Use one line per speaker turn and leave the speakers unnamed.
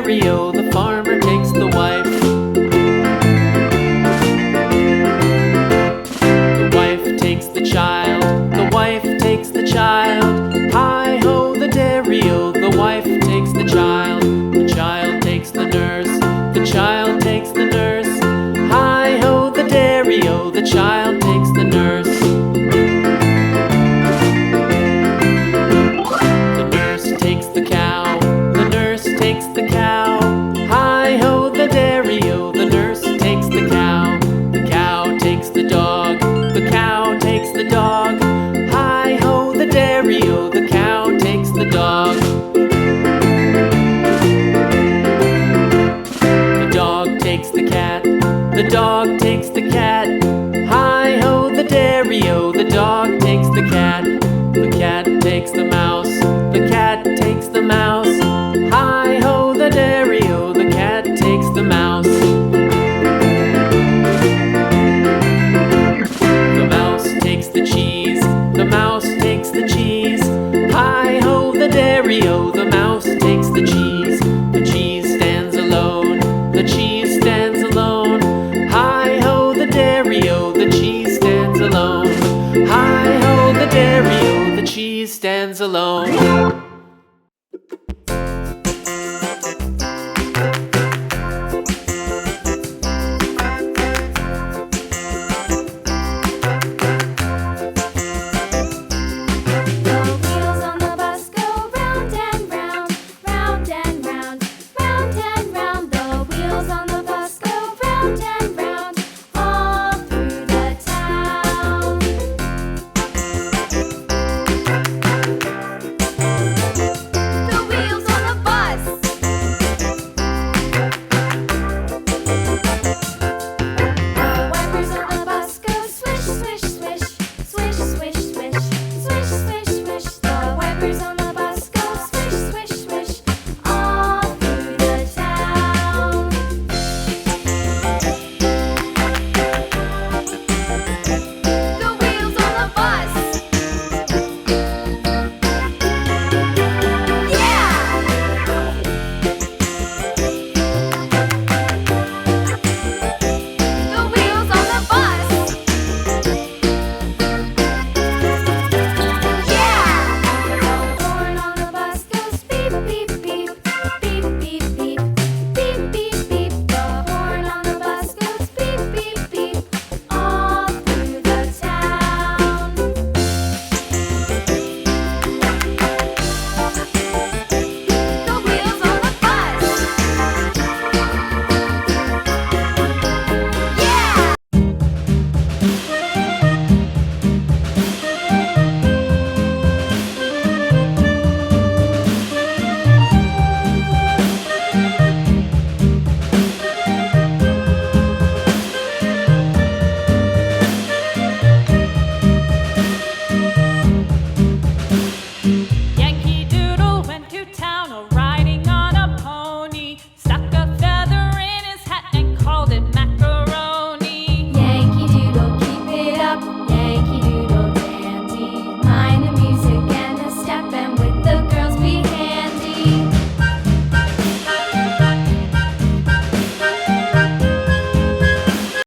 dairy-o, the farmer takes the wife. The wife takes the child, the wife takes the child. Hi-ho, the dairy-o, the wife takes the child. The child takes the nurse, the child takes the nurse. Hi-ho, the dairy-o, the child takes the nurse. The nurse takes the cow, the nurse takes the cow. Hi-ho, the dairy-o, the nurse takes the cow. The cow takes the dog, the cow takes the dog. Hi-ho, the dairy-o, the cow takes the dog. The dog takes the cat, the dog takes the cat. Hi-ho, the dairy-o, the dog takes the cat. The cat takes the mouse, the cat takes the mouse. Hi-ho, the dairy-o, the cat takes the mouse. The mouse takes the cheese, the mouse takes the cheese. Hi-ho, the dairy-o, the mouse takes the cheese. The cheese stands alone, the cheese stands alone. Hi-ho, the dairy-o, the cheese stands alone. Hi-ho, the dairy-o, the cheese stands alone.